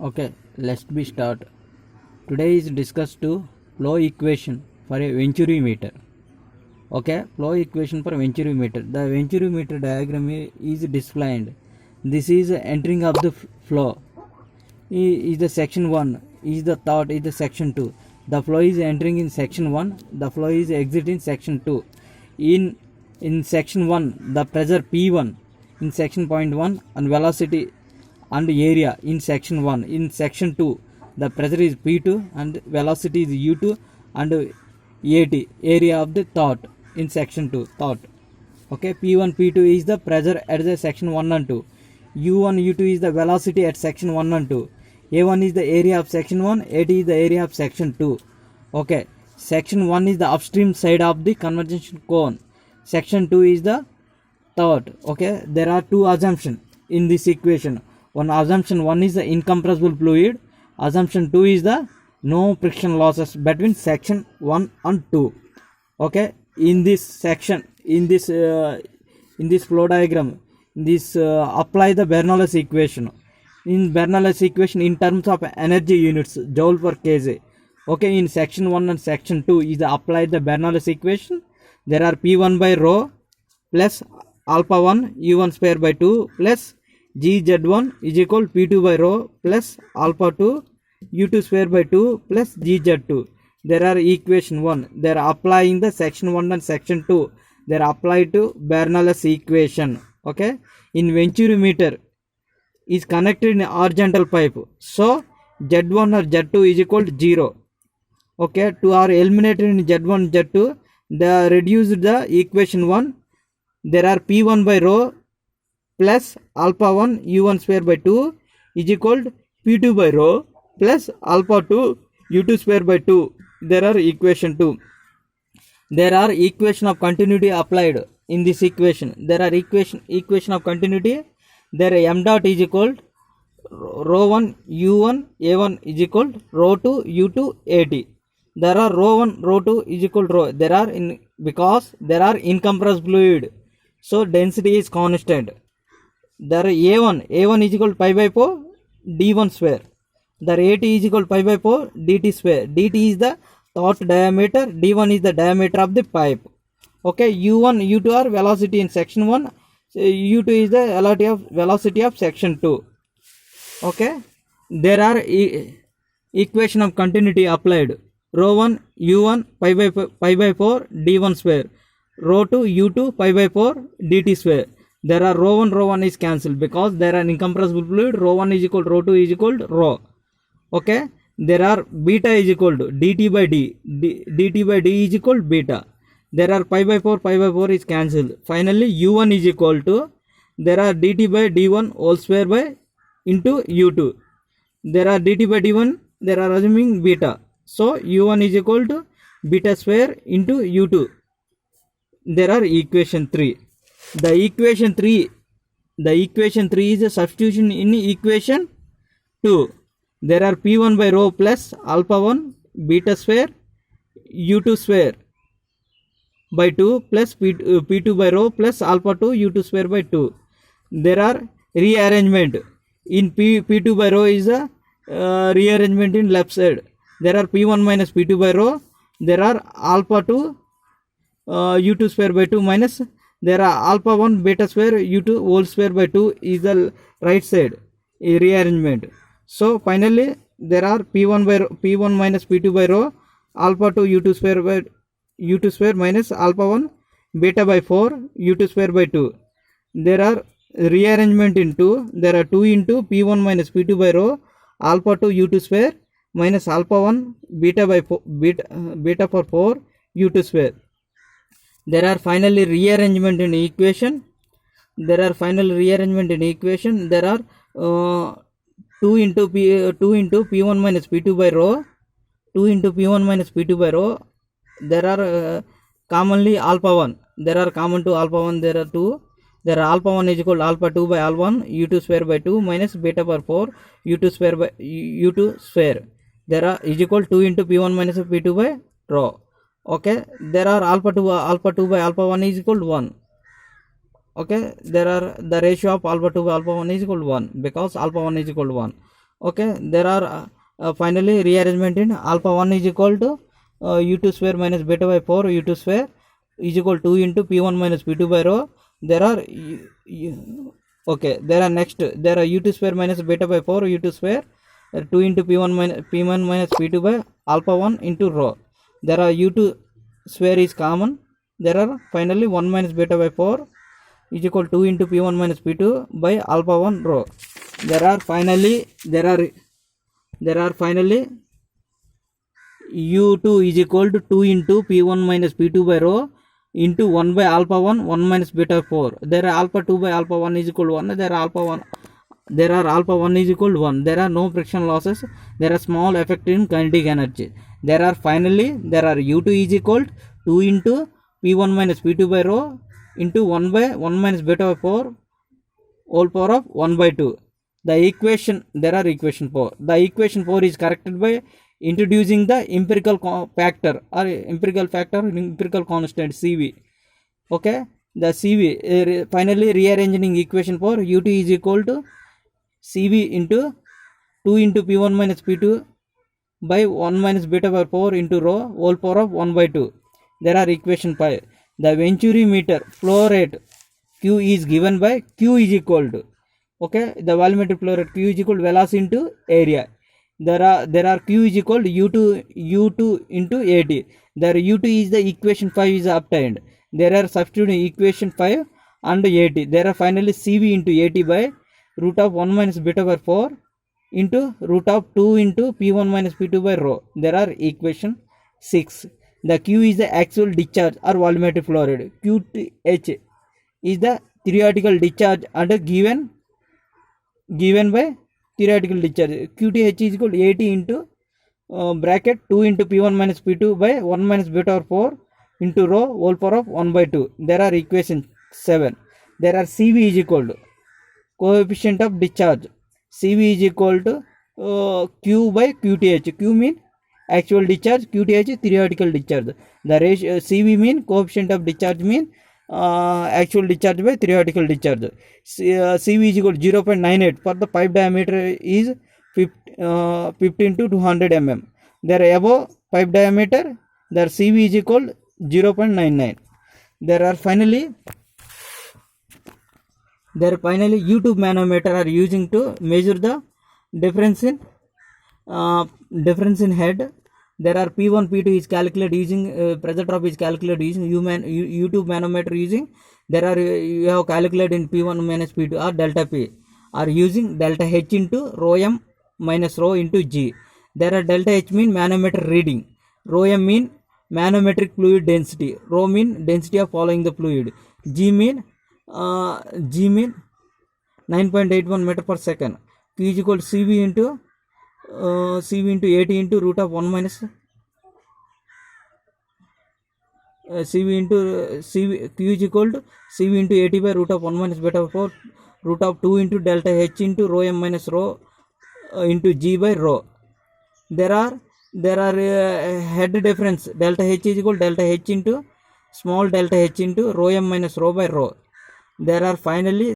Okay, let's be start. Today is discussed to flow equation for a Venturi meter. Okay, flow equation for Venturi meter. The Venturi meter diagram is displayed. This is entering of the flow. Is the section 1. Is the thought is the section 2. The flow is entering in section 1. The flow is exiting section 2. In section 1, the pressure P1 in section point 1 and velocity and area in section 1. In section 2, the pressure is P2 and velocity is U2 and AT, area of the thought in section 2, thought. Okay, P1, P2 is the pressure at the section 1 and 2. U1, U2 is the velocity at section 1 and 2. A1 is the area of section 1, AT is the area of section 2. Okay, section 1 is the upstream side of the convergence cone. Section 2 is the thought. Okay, there are two assumptions in this equation. One assumption 1 is the incompressible fluid. Assumption 2 is the no friction losses between section 1 and 2. Okay, in this section, in this flow diagram, apply the Bernoulli's equation. In Bernoulli's equation in terms of energy units, joule per kg. Okay, in section 1 and section 2 is applied the Bernoulli's equation. There are P1 by rho plus alpha 1 U1 square by 2 plus GZ1 is equal P2 by rho plus alpha 2 U2 square by 2 plus GZ2. There are equation 1. They are applying the section 1 and section 2. They are applied to Bernoulli's equation. Okay. In Venturi meter is connected in horizontal pipe. So Z1 or Z2 is equal to 0. Okay. To are eliminated in Z1 Z2, they reduced the equation 1. There are P1 by rho plus alpha 1 U1 square by 2 is equal to P2 by rho plus alpha 2 U2 square by 2. There are equation 2. There are equation of continuity applied in this equation. There are equation of continuity. There m dot is equal to rho 1 U1 A1 is equal to rho 2 U2 AT. There are rho 1 rho 2 is equal to rho. There are because there are incompressed fluid. So density is constant. There A1 is equal to pi by 4 D1 square. There AT is equal to pi by 4 DT square. DT is the thought diameter. D1 is the diameter of the pipe. Okay, U1 U2 are velocity in section 1. U2 is the velocity of section 2. Okay, there are equation of continuity applied. Rho 1 U1 pi by 4 D1 square. Rho 2 U2 pi by 4 DT square. There are rho 1 is cancelled because there are incompressible fluid. Rho 1 is equal to rho 2 is equal to rho. Okay, there are beta is equal to dt by d. Dt by d is equal to beta. There are pi by 4 is cancelled. Finally U1 is equal to, there are dt by d1 whole square by into U2. There are dt by d1, there are assuming beta. So U1 is equal to beta square into U2. There are equation 3. The equation 3 is a substitution in equation 2. There are P1 by rho plus alpha 1 beta square U2 square by 2 plus P2 by rho plus alpha 2 U2 square by 2. There are rearrangement. In P2 by rho is a rearrangement in left side. There are P1 minus P2 by rho. There are alpha 2 U2 square by 2 minus, there are alpha 1 beta square U2 whole square by 2 is the right side rearrangement. So finally there are P1 minus P2 by rho alpha 2 U2 square by U2 square minus alpha 1 beta by 4 U2 square by 2. There are rearrangement in 2. There are 2 into P1 minus P2 by rho alpha 2 U2 square minus alpha 1 beta by 4 beta for 4 U2 square. There are finally rearrangement in equation. There are There are 2 into P1 minus P2 by rho. 2 into P1 minus P2 by rho. There are commonly alpha 1. There are common to alpha 1. There are 2. There are alpha 1 is equal to alpha 2 by alpha 1 U2 square by 2 minus beta per 4 U2 square by U2 square. There are is equal to 2 into P1 minus P2 by rho. Okay, there are alpha 2 by alpha 1 is equal to 1. Okay, there are the ratio of alpha 2 by alpha 1 is equal to 1 because alpha 1 is equal to 1. Okay, there are finally rearrangement in alpha 1 is equal to u2 square minus beta by 4 u2 square is equal to 2 into p1 minus p2 by rho. There are okay, there are next, there are u2 square minus beta by 4 u2 square 2 into p1 minus p2 by alpha 1 into rho. There are u2 square is common. There are finally 1 minus beta by 4 is equal to 2 into p1 minus p2 by alpha 1 rho. There are finally u2 is equal to 2 into p1 minus p2 by rho into 1 by alpha 1 1 minus beta 4. There are alpha 2 by alpha 1 is equal to 1. There are alpha 1 is equal to 1. There are no friction losses. There are small effect in kinetic energy. There are u2 is equal to 2 into p1 minus p2 by rho into 1 by 1 minus beta by 4 whole power of 1 by 2. The equation 4. The equation 4 is corrected by introducing the empirical factor or empirical constant CV. Okay, the CV finally rearranging equation 4, ut is equal to CV into 2 into p1 minus p2 by 1 minus beta by 4 into rho whole power of 1 by 2. There are equation 5. The Venturi meter flow rate Q is given by Q is equal to, okay, the volumetric flow rate Q is equal to velocity into area. There are Q is equal to U2 into AT. There U2 is the equation 5 is obtained. There are substituting equation 5 and AT. There are finally CV into AT by root of 1 minus beta by 4 into root of 2 into P1 minus P2 by rho. There are equation 6. The Q is the actual discharge or volumetric flow rate. QTH is the theoretical discharge and given by theoretical discharge. QTH is equal to AT into bracket 2 into P1 minus P2 by 1 minus beta or 4 into rho whole power of 1 by 2. There are equation 7. There are CV is equal to coefficient of discharge. CV is equal to Q by QTH. Q mean actual discharge, QTH theoretical discharge. The ratio CV mean coefficient of discharge mean actual discharge by theoretical discharge. CV is equal to 0.98 for the pipe diameter is 15 to 200 mm. There above pipe diameter, their CV is equal to 0.99. There are finally U2 manometer are using to measure the difference in head. There are P1, P2 is calculated using pressure drop is calculated using U2 manometer using. There are you have calculated in P1 minus P2 or delta P, or using delta H into rho m minus rho into G. There are delta H mean manometer reading, rho m mean manometric fluid density, rho mean density of following the fluid, G mean 9.81 meter per second. Q is equal to CV into 80 into root of 1 minus CV into CV. Q is equal to CV into 80 by root of 1 minus beta 4 root of 2 into delta H into rho m minus rho into G by rho. There are head difference delta H is equal to delta H into small delta H into rho m minus rho by rho. There are finally